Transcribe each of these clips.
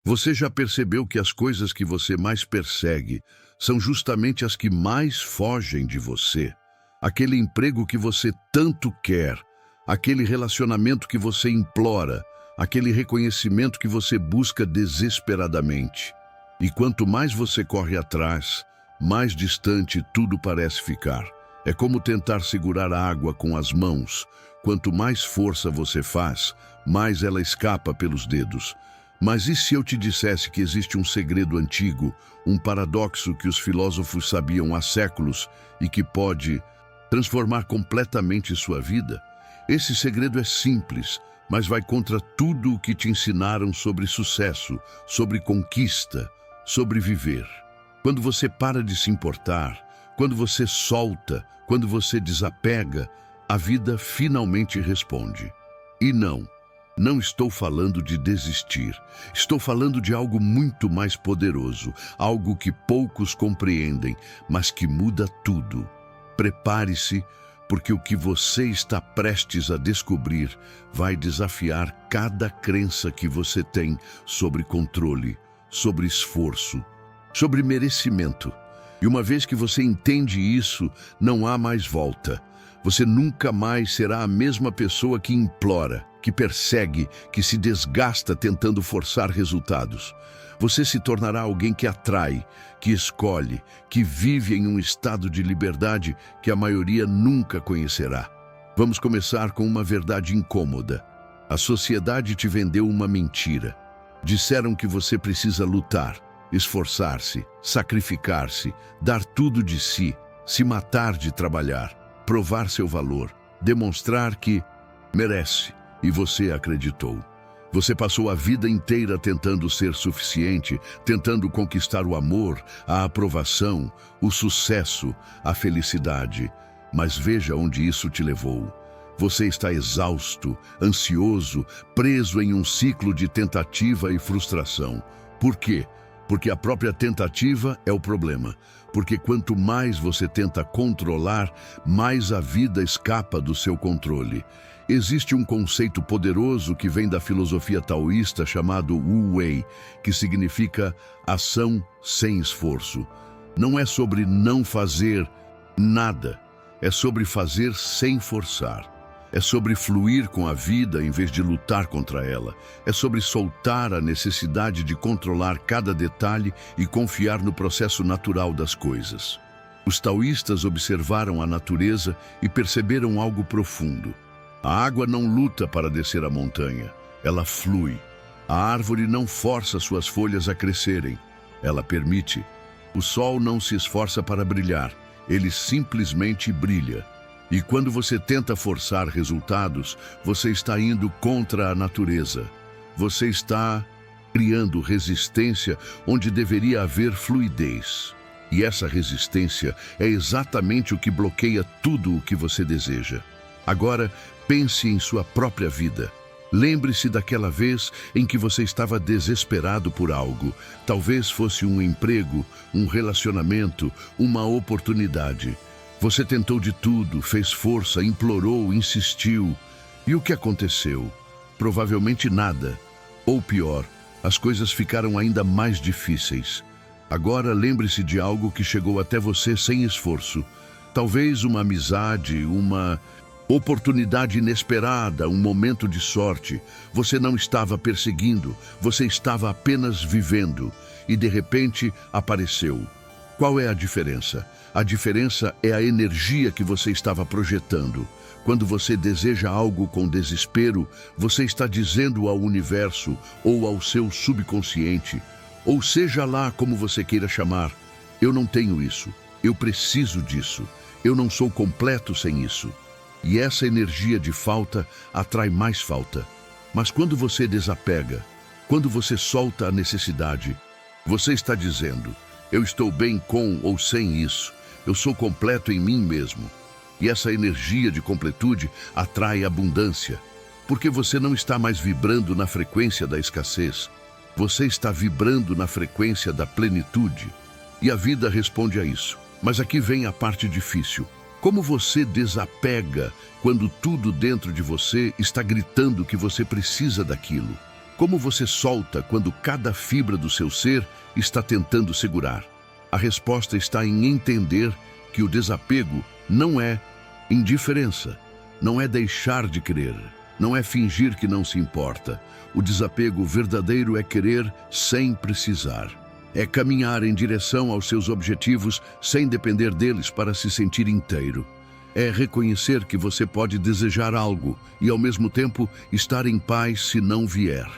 Você já percebeu que as coisas que você mais persegue são justamente as que mais fogem de você? Aquele emprego que você tanto quer, aquele relacionamento que você implora, aquele reconhecimento que você busca desesperadamente. E quanto mais você corre atrás, mais distante tudo parece ficar. É como tentar segurar a água com as mãos. Quanto mais força você faz, mais ela escapa pelos dedos. Mas e se eu te dissesse que existe um segredo antigo, um paradoxo que os filósofos sabiam há séculos e que pode transformar completamente sua vida? Esse segredo é simples, mas vai contra tudo o que te ensinaram sobre sucesso, sobre conquista, sobre viver. Quando você para de se importar, quando você solta, quando você desapega, a vida finalmente responde. E não estou falando de desistir. Estou falando de algo muito mais poderoso, algo que poucos compreendem, mas que muda tudo. Prepare-se, porque o que você está prestes a descobrir vai desafiar cada crença que você tem sobre controle, sobre esforço, sobre merecimento. E uma vez que você entende isso, não há mais volta. Você nunca mais será a mesma pessoa que implora, que persegue, que se desgasta tentando forçar resultados. Você se tornará alguém que atrai, que escolhe, que vive em um estado de liberdade que a maioria nunca conhecerá. Vamos começar com uma verdade incômoda. A sociedade te vendeu uma mentira. Disseram que você precisa lutar, esforçar-se, sacrificar-se, dar tudo de si, se matar de trabalhar, provar seu valor, demonstrar que merece, e você acreditou. Você passou a vida inteira tentando ser suficiente, tentando conquistar o amor, a aprovação, o sucesso, a felicidade. Mas veja onde isso te levou. Você está exausto, ansioso, preso em um ciclo de tentativa e frustração. Por quê? Porque a própria tentativa é o problema. Porque quanto mais você tenta controlar, mais a vida escapa do seu controle. Existe um conceito poderoso que vem da filosofia taoísta chamado Wu Wei, que significa ação sem esforço. Não é sobre não fazer nada, é sobre fazer sem forçar. É sobre fluir com a vida em vez de lutar contra ela. É sobre soltar a necessidade de controlar cada detalhe e confiar no processo natural das coisas. Os taoístas observaram a natureza e perceberam algo profundo. A água não luta para descer a montanha, ela flui. A árvore não força suas folhas a crescerem, ela permite. O sol não se esforça para brilhar, ele simplesmente brilha. E quando você tenta forçar resultados, você está indo contra a natureza. Você está criando resistência onde deveria haver fluidez. E essa resistência é exatamente o que bloqueia tudo o que você deseja. Agora, pense em sua própria vida. Lembre-se daquela vez em que você estava desesperado por algo. Talvez fosse um emprego, um relacionamento, uma oportunidade. Você tentou de tudo, fez força, implorou, insistiu. E o que aconteceu? Provavelmente nada. Ou pior, as coisas ficaram ainda mais difíceis. Agora lembre-se de algo que chegou até você sem esforço. Talvez uma amizade, uma oportunidade inesperada, um momento de sorte. Você não estava perseguindo, você estava apenas vivendo. E de repente apareceu. Qual é a diferença? A diferença é a energia que você estava projetando. Quando você deseja algo com desespero, você está dizendo ao universo ou ao seu subconsciente, ou seja lá como você queira chamar, eu não tenho isso, eu preciso disso, eu não sou completo sem isso. E essa energia de falta atrai mais falta. Mas quando você desapega, quando você solta a necessidade, você está dizendo, eu estou bem com ou sem isso. Eu sou completo em mim mesmo. E essa energia de completude atrai abundância, porque você não está mais vibrando na frequência da escassez. Você está vibrando na frequência da plenitude. E a vida responde a isso. Mas aqui vem a parte difícil. Como você desapega quando tudo dentro de você está gritando que você precisa daquilo? Como você solta quando cada fibra do seu ser está tentando segurar? A resposta está em entender que o desapego não é indiferença, não é deixar de querer, não é fingir que não se importa. O desapego verdadeiro é querer sem precisar. É caminhar em direção aos seus objetivos sem depender deles para se sentir inteiro. É reconhecer que você pode desejar algo e, ao mesmo tempo, estar em paz se não vier.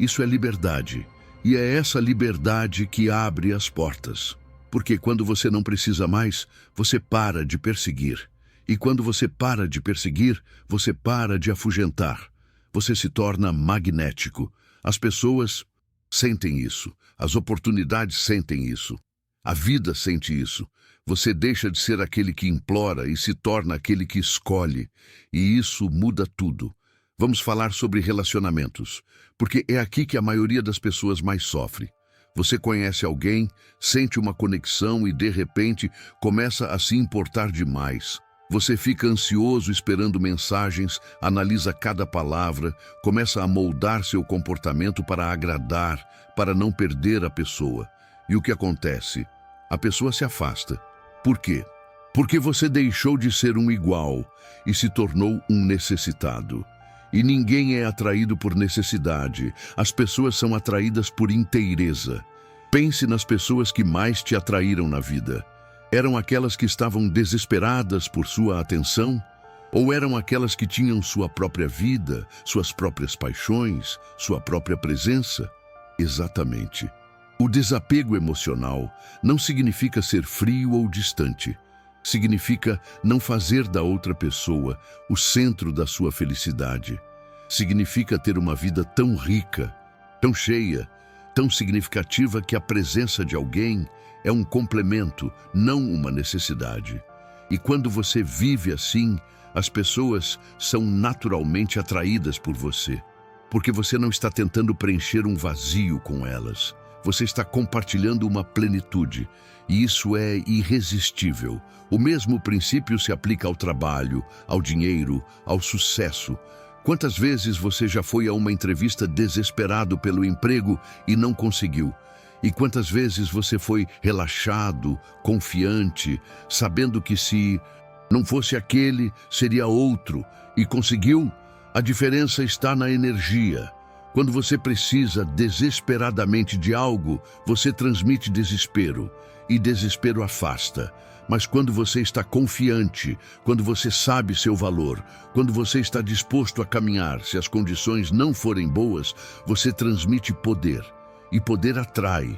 Isso é liberdade. E é essa liberdade que abre as portas. Porque quando você não precisa mais, você para de perseguir. E quando você para de perseguir, você para de afugentar. Você se torna magnético. As pessoas sentem isso. As oportunidades sentem isso. A vida sente isso. Você deixa de ser aquele que implora e se torna aquele que escolhe. E isso muda tudo. Vamos falar sobre relacionamentos, porque é aqui que a maioria das pessoas mais sofre. Você conhece alguém, sente uma conexão e, de repente, começa a se importar demais. Você fica ansioso esperando mensagens, analisa cada palavra, começa a moldar seu comportamento para agradar, para não perder a pessoa. E o que acontece? A pessoa se afasta. Por quê? Porque você deixou de ser um igual e se tornou um necessitado. E ninguém é atraído por necessidade. As pessoas são atraídas por inteireza. Pense nas pessoas que mais te atraíram na vida. Eram aquelas que estavam desesperadas por sua atenção? Ou eram aquelas que tinham sua própria vida, suas próprias paixões, sua própria presença? Exatamente. O desapego emocional não significa ser frio ou distante. Significa não fazer da outra pessoa o centro da sua felicidade. Significa ter uma vida tão rica, tão cheia, tão significativa que a presença de alguém é um complemento, não uma necessidade. E quando você vive assim, as pessoas são naturalmente atraídas por você, porque você não está tentando preencher um vazio com elas. Você está compartilhando uma plenitude, e isso é irresistível. O mesmo princípio se aplica ao trabalho, ao dinheiro, ao sucesso. Quantas vezes você já foi a uma entrevista desesperado pelo emprego e não conseguiu? E quantas vezes você foi relaxado, confiante, sabendo que se não fosse aquele, seria outro, e conseguiu? A diferença está na energia. Quando você precisa desesperadamente de algo, você transmite desespero, e desespero afasta. Mas quando você está confiante, quando você sabe seu valor, quando você está disposto a caminhar, se as condições não forem boas, você transmite poder. E poder atrai.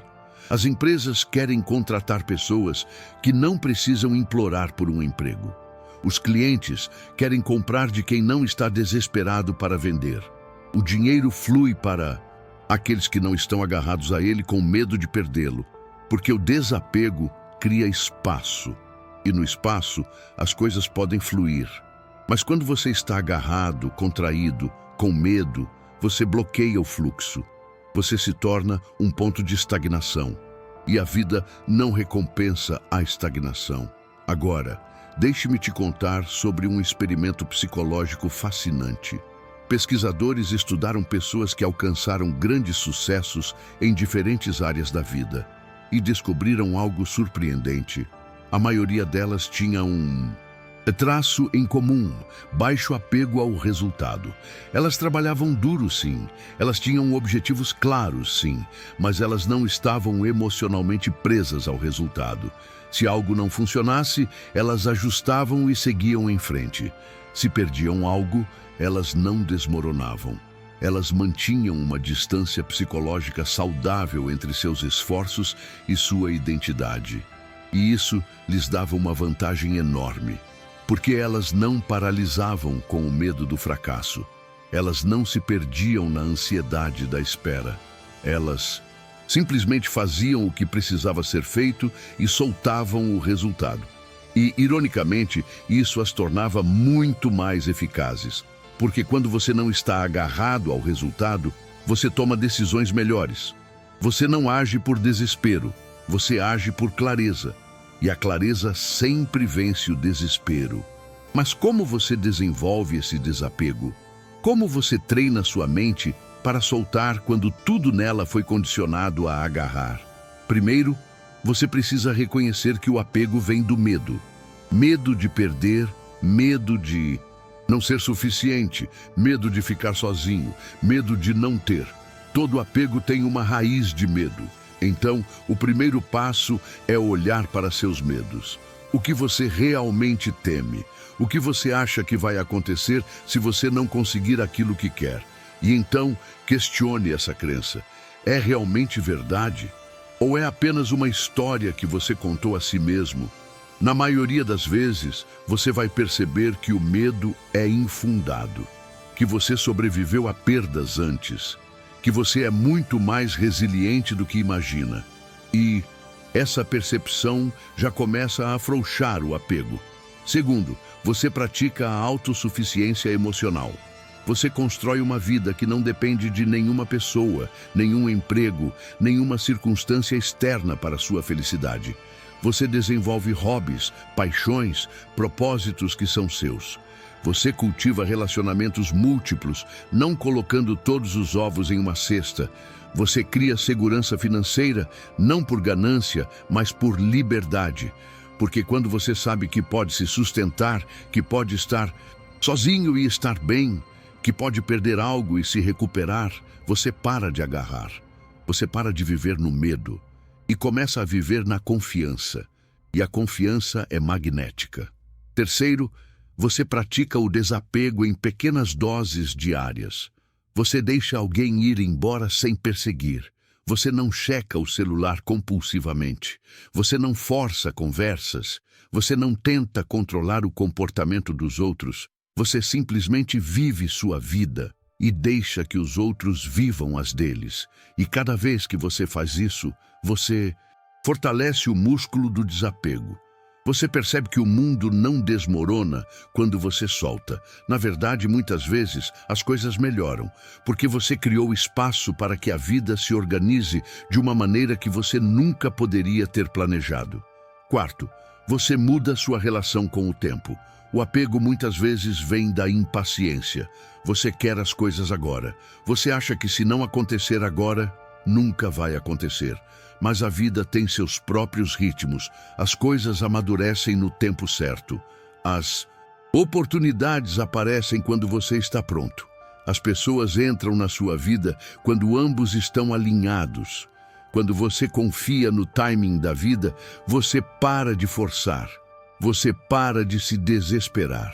As empresas querem contratar pessoas que não precisam implorar por um emprego. Os clientes querem comprar de quem não está desesperado para vender. O dinheiro flui para aqueles que não estão agarrados a ele com medo de perdê-lo, porque o desapego cria espaço, e no espaço as coisas podem fluir. Mas quando você está agarrado, contraído, com medo, você bloqueia o fluxo. Você se torna um ponto de estagnação, e a vida não recompensa a estagnação. Agora, deixe-me te contar sobre um experimento psicológico fascinante. Pesquisadores estudaram pessoas que alcançaram grandes sucessos em diferentes áreas da vida e descobriram algo surpreendente. A maioria delas tinha um traço em comum: baixo apego ao resultado. Elas trabalhavam duro, sim. Elas tinham objetivos claros, sim. Mas elas não estavam emocionalmente presas ao resultado. Se algo não funcionasse, elas ajustavam e seguiam em frente. Se perdiam algo, elas não desmoronavam. Elas mantinham uma distância psicológica saudável entre seus esforços e sua identidade. E isso lhes dava uma vantagem enorme. Porque elas não paralisavam com o medo do fracasso. Elas não se perdiam na ansiedade da espera. Elas simplesmente faziam o que precisava ser feito e soltavam o resultado. E, ironicamente, isso as tornava muito mais eficazes. Porque quando você não está agarrado ao resultado, você toma decisões melhores. Você não age por desespero, você age por clareza. E a clareza sempre vence o desespero. Mas como você desenvolve esse desapego? Como você treina sua mente para soltar quando tudo nela foi condicionado a agarrar? Primeiro, você precisa reconhecer que o apego vem do medo. Medo de perder, medo de não ser suficiente, medo de ficar sozinho, medo de não ter. Todo apego tem uma raiz de medo. Então, o primeiro passo é olhar para seus medos. O que você realmente teme? O que você acha que vai acontecer se você não conseguir aquilo que quer? E então, questione essa crença. É realmente verdade? Ou é apenas uma história que você contou a si mesmo? Na maioria das vezes, você vai perceber que o medo é infundado, que você sobreviveu a perdas antes, que você é muito mais resiliente do que imagina. E essa percepção já começa a afrouxar o apego. Segundo, você pratica a autossuficiência emocional. Você constrói uma vida que não depende de nenhuma pessoa, nenhum emprego, nenhuma circunstância externa para sua felicidade. Você desenvolve hobbies, paixões, propósitos que são seus. Você cultiva relacionamentos múltiplos, não colocando todos os ovos em uma cesta. Você cria segurança financeira, não por ganância, mas por liberdade. Porque quando você sabe que pode se sustentar, que pode estar sozinho e estar bem, que pode perder algo e se recuperar, você para de agarrar. Você para de viver no medo e começa a viver na confiança. E a confiança é magnética. Terceiro, você pratica o desapego em pequenas doses diárias. Você deixa alguém ir embora sem perseguir. Você não checa o celular compulsivamente. Você não força conversas. Você não tenta controlar o comportamento dos outros. Você simplesmente vive sua vida e deixa que os outros vivam as deles. E cada vez que você faz isso, você fortalece o músculo do desapego. Você percebe que o mundo não desmorona quando você solta. Na verdade, muitas vezes, as coisas melhoram, porque você criou espaço para que a vida se organize de uma maneira que você nunca poderia ter planejado. Quarto, você muda sua relação com o tempo. O apego muitas vezes vem da impaciência. Você quer as coisas agora. Você acha que se não acontecer agora, nunca vai acontecer. Mas a vida tem seus próprios ritmos. As coisas amadurecem no tempo certo. As oportunidades aparecem quando você está pronto. As pessoas entram na sua vida quando ambos estão alinhados. Quando você confia no timing da vida, você para de forçar. Você para de se desesperar.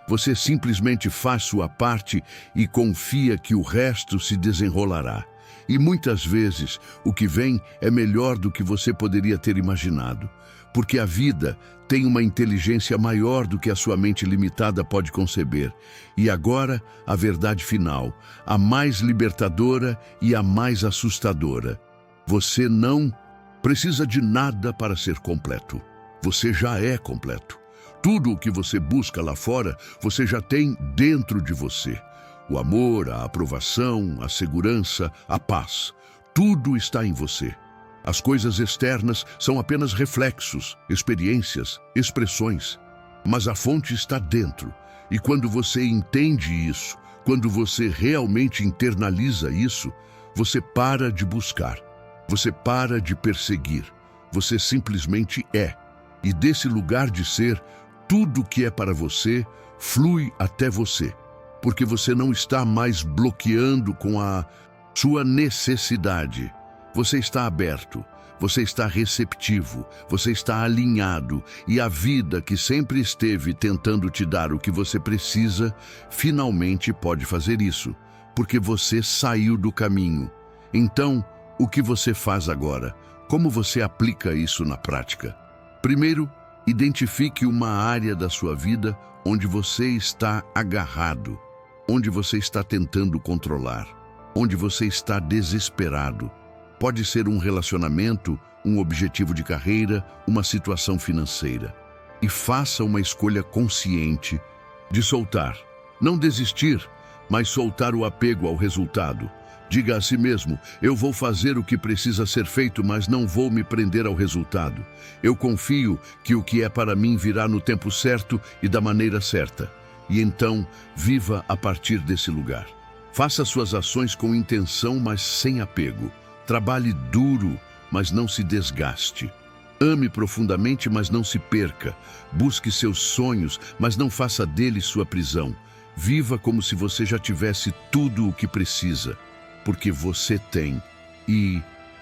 Você simplesmente faz sua parte e confia que o resto se desenrolará. E muitas vezes, o que vem é melhor do que você poderia ter imaginado. Porque a vida tem uma inteligência maior do que a sua mente limitada pode conceber. E agora, a verdade final, a mais libertadora e a mais assustadora. Você não precisa de nada para ser completo. Você já é completo. Tudo o que você busca lá fora, você já tem dentro de você. O amor, a aprovação, a segurança, a paz. Tudo está em você. As coisas externas são apenas reflexos, experiências, expressões. Mas a fonte está dentro. E quando você entende isso, quando você realmente internaliza isso, você para de buscar. Você para de perseguir. Você simplesmente é. E desse lugar de ser, tudo que é para você flui até você, porque você não está mais bloqueando com a sua necessidade. Você está aberto, você está receptivo, você está alinhado, e a vida que sempre esteve tentando te dar o que você precisa, finalmente pode fazer isso, porque você saiu do caminho. Então, o que você faz agora? Como você aplica isso na prática? Primeiro, identifique uma área da sua vida onde você está agarrado, onde você está tentando controlar, onde você está desesperado. Pode ser um relacionamento, um objetivo de carreira, uma situação financeira. E faça uma escolha consciente de soltar. Não desistir, mas soltar o apego ao resultado. Diga a si mesmo, eu vou fazer o que precisa ser feito, mas não vou me prender ao resultado. Eu confio que o que é para mim virá no tempo certo e da maneira certa. E então, viva a partir desse lugar. Faça suas ações com intenção, mas sem apego. Trabalhe duro, mas não se desgaste. Ame profundamente, mas não se perca. Busque seus sonhos, mas não faça deles sua prisão. Viva como se você já tivesse tudo o que precisa, porque você tem. E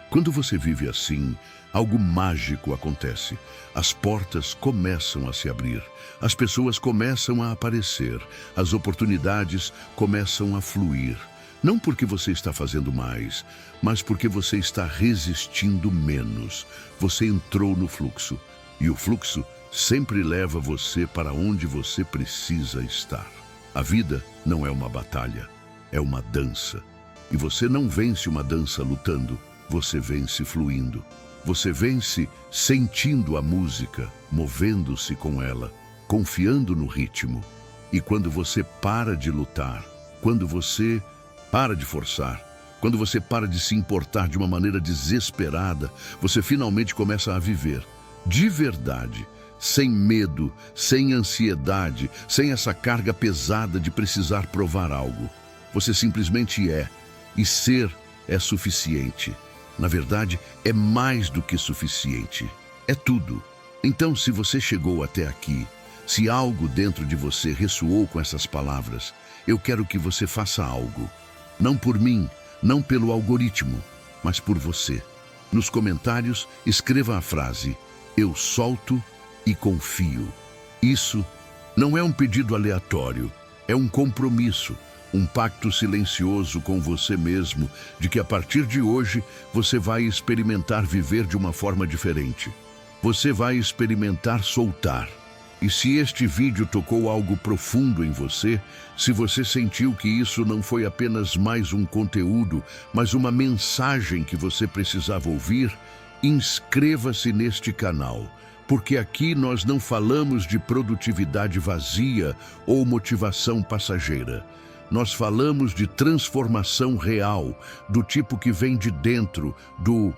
quando você vive assim, algo mágico acontece. As portas começam a se abrir, as pessoas começam a aparecer, as oportunidades começam a fluir. Não porque você está fazendo mais, mas porque você está resistindo menos. Você entrou no fluxo, e o fluxo sempre leva você para onde você precisa estar. A vida não é uma batalha, é uma dança. E você não vence uma dança lutando, você vence fluindo. Você vence sentindo a música, movendo-se com ela, confiando no ritmo. E quando você para de lutar, quando você para de forçar, quando você para de se importar de uma maneira desesperada, você finalmente começa a viver, de verdade, sem medo, sem ansiedade, sem essa carga pesada de precisar provar algo. Você simplesmente é, e ser é suficiente. Na verdade, é mais do que suficiente. É tudo. Então, se você chegou até aqui, se algo dentro de você ressoou com essas palavras, eu quero que você faça algo. Não por mim, não pelo algoritmo, mas por você. Nos comentários, escreva a frase: eu solto e confio. Isso não é um pedido aleatório, é um compromisso, um pacto silencioso com você mesmo, de que a partir de hoje você vai experimentar viver de uma forma diferente. Você vai experimentar soltar. E se este vídeo tocou algo profundo em você, se você sentiu que isso não foi apenas mais um conteúdo, mas uma mensagem que você precisava ouvir, inscreva-se neste canal, porque aqui nós não falamos de produtividade vazia ou motivação passageira. Nós falamos de transformação real, do tipo que vem de dentro, do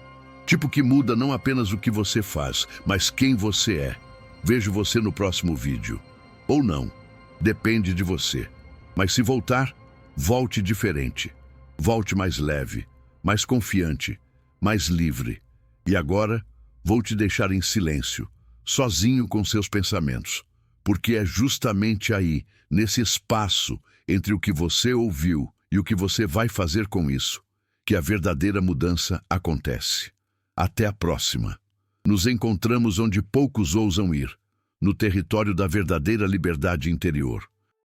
tipo que muda não apenas o que você faz, mas quem você é. Vejo você no próximo vídeo. Ou não, depende de você. Mas se voltar, volte diferente. Volte mais leve, mais confiante, mais livre. E agora, vou te deixar em silêncio, sozinho com seus pensamentos. Porque é justamente aí, nesse espaço entre o que você ouviu e o que você vai fazer com isso, que a verdadeira mudança acontece. Até a próxima. Nos encontramos onde poucos ousam ir, no território da verdadeira liberdade interior.